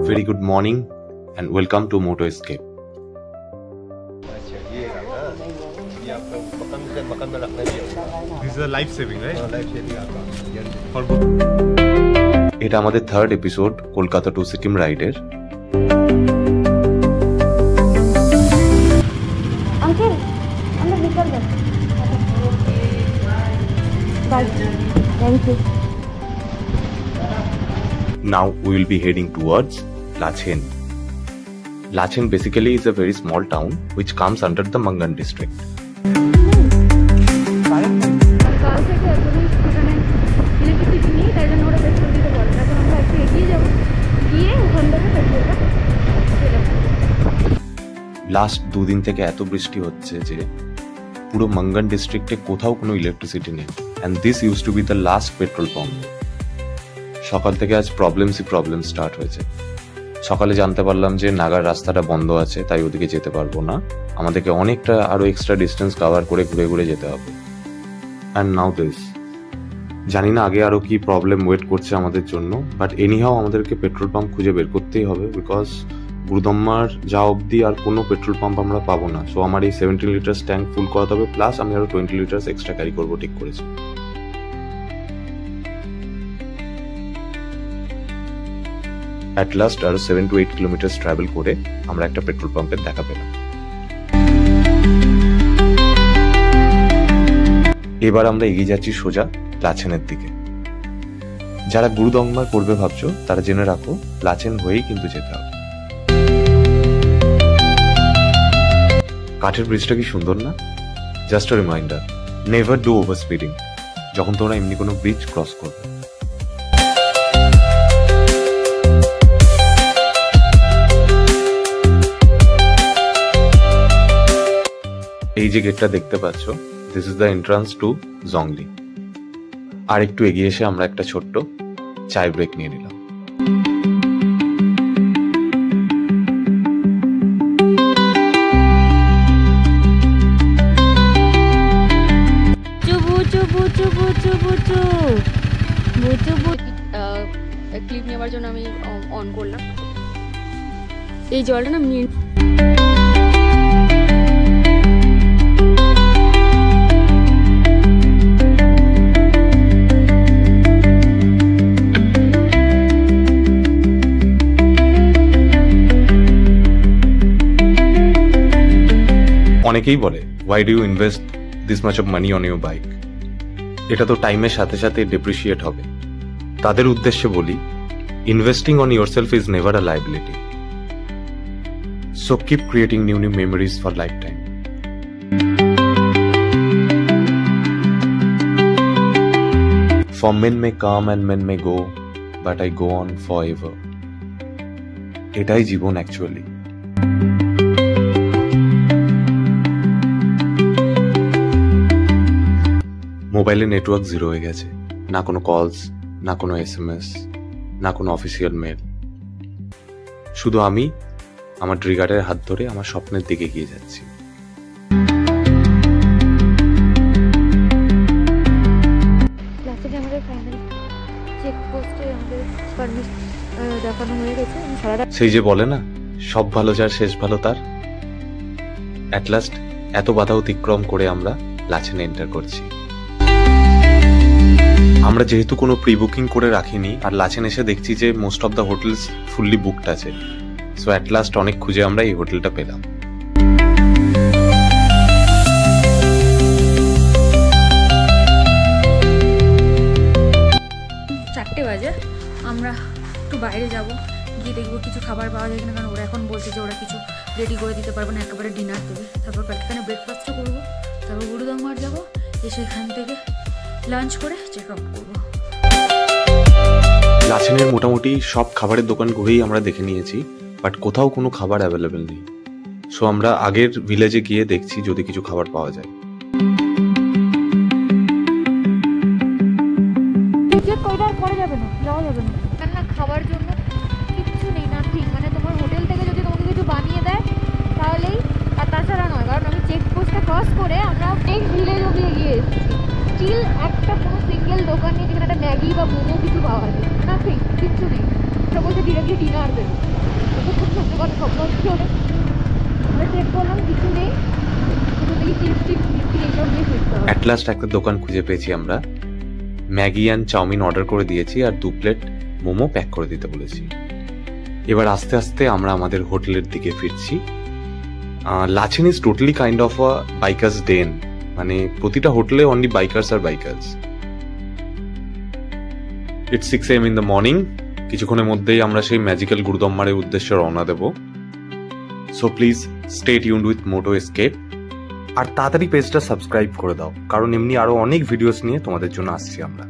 Very good morning and welcome to Moto Escape. This is a life saving, right? Life saving For both. এটা আমাদের third episode Kolkata to Sikkim রাইডের। Uncle আমরা নিকল যাই। Bye. Thank you. Now we will be heading towards Lachen. Lachen basically is a very small town which comes under the Mangan district. কাল থেকে এতদিন এখানে ইলেকট্রিসিটি নেই, তাই জন্য ওরা পেট্রোল দিতে বলে। এখন আমরা একটু এগিয়ে যাবো, গিয়ে ওখান থেকে পেট্রোলটা লাস্ট দুদিন থেকে এত বৃষ্টি হচ্ছে যে পুরো মাঙ্গান ডিস্ট্রিক্টে কোথাও কোনো ইলেকট্রিসিটি নেই, and this use to B the last petrol pump. সকাল থেকে আজ প্রবলেম স্টার্ট হয়েছে। সকালে জানতে পারলাম যে নাগার রাস্তাটা বন্ধ আছে, তাই ওদিকে যেতে পারবো না, আমাদেরকে অনেকটা আরো এক্সট্রা ডিস্টেন্স কভার করে ঘুরে ঘুরে যেতে হবে। অ্যান্ড নাও দিস, জানি না আগে আরো কি প্রবলেম ওয়েট করছে আমাদের জন্য, বাট এনিহাও আমাদেরকে পেট্রোল পাম্প খুঁজে বের করতেই হবে, বিকজ গুরুদম্মার যা অবধি আর কোনো পেট্রোল পাম্প আমরা পাবো না। সো আমার এই 17 লিটার্স ট্যাঙ্ক ফুল করাতে হবে, প্লাস আমি আরো 20 লিটার্স এক্সট্রা ক্যারি করবো ঠিক করেছি। অ্যাট লাস্ট আরো 7 to 8 কিলোমিটার ট্রাভেল করে আমরা একটা পেট্রোল পাম্পের দেখা পেলাম। এবার আমরা এগিয়ে যাচ্ছি সোজা লাচেনের দিকে। যারা গুরুদম্মার করবে ভাবছো তারা জেনে রাখো, লাচেন হয়েই কিন্তু যেতে হবে। কাঠের ব্রিজটা কি সুন্দর না? Just a reminder, never do over speeding যখন তোমরা এমনি কোনো ব্রিজ ক্রস করবে। এই যে গেটটা দেখতে পাচ্ছ, this is the entrance to জংলি। আর একটু এগিয়ে এসে আমরা একটা ছোট্ট চায় ব্রেক নিয়ে নিলাম। ক্লিপ নেওয়ার জন্য আমি অন করলাম। এই জলটা না অনেকেই বলে, why do you invest this much of money on your bike? এটা তো টাইমের সাথে সাথে ডেপ্রিসিয়েট হবে। তাদের উদ্দেশ্যে বলি, investing on yourself is never a liability. So keep creating new memories for lifetime. For men may come and men may go, but I go on forever. এটাই জীবন অ্যাকচুয়ালি। মোবাইলে নেটওয়ার্ক জিরো হয়ে গেছে, না কোনো কলস, না কোনো SMS, না কোনো অফিসিয়াল মেল। শুধু আমি আমার ট্রিগারের হাত ধরে আমার স্বপ্নের দিকে এগিয়ে যাচ্ছি। সেই যে বলে না, সব ভালো যার শেষ ভালো তার। অ্যাট লাস্ট এত বাধা অতিক্রম করে আমরা লাচেনে এন্টার করছি। আমরা যেহেতু কোনো প্রি বুকিং করে রাখিনি, আর লাচেন এসে দেখছি যে most of the hotels fully booked আছে। সো অ্যাট লাস্ট অনেক খুঁজে আমরা এই হোটেলটা পেলাম। 4টে বাজে। আমরা একটু বাইরে যাব, গিয়ে দেখবো কিছু খাবার পাওয়া যায় কিনা, কারণ ওরা এখন বলছে যে ওরা কিছু রেডি করে দিতে পারবে না, একেবারে ডিনার দেবে। তারপর এখানে ব্রেকফাস্টও করবো, তারপর গুরুদম্মার যাবো, এসে এখান থেকে লাঞ্চ করে চেক আউট করবো। লাচেনের মোটামুটি সব খাবারের দোকান ঘুরেই আমরা দেখে নিয়েছি, বাট কোথাও কোনো খাবার অ্যাভেলেবেল নেই। সো আমরা আগের ভিলেজে গিয়ে দেখছি যদি কিছু খাবার পাওয়া যায়। খাবার জন্য কিচ্ছু নেই, না ঠিক, মানে তোমার হোটেল থেকে যদি তোমাকে কিছু বানিয়ে দেয় তাহলেই, আর তাছাড়া নয়। কারণ আমি চেকপোস্টটা ক্রস করে আমরা নেক্সট ভিলেজ অব্দি এগিয়ে এসেছি, স্টিল একটা কোনো সিঙ্গেল দোকান নেই যেখানে একটা ম্যাগি বা মোমো কিছু পাওয়া যায়, নাথিং, কিচ্ছু নেই। ওরা বলছে গিয়ে ডিনার দেবো, স্বপ্ন হচ্ছে। আমরা চেক করলাম কিছু নেই, অ্যাট লাস্ট একটা দোকান খুঁজে পেয়েছি আমরা। ম্যাগি অ্যান্ড চাউমিন অর্ডার করে দিয়েছি আর 2 প্লেট মোমো প্যাক করে দিতে বলেছি। এবার আস্তে আস্তে আমরা আমাদের হোটেলের দিকে ফিরছি। Lachen is totally kind of a bikers den, মানে প্রতিটা হোটেলে অনলি বাইকার্স আর bikers. It's 6 AM in the morning. কিছুক্ষণের মধ্যেই আমরা সেই ম্যাজিক্যাল গুরুদম্মারের উদ্দেশ্যে রওনা দেব। So please stay tuned with Moto Escape. আর তাড়াতাড়ি পেজটা সাবস্ক্রাইব করে দাও, কারণ এমনি আরো অনেক ভিডিওস নিয়ে তোমাদের জন্য আসছি আমরা।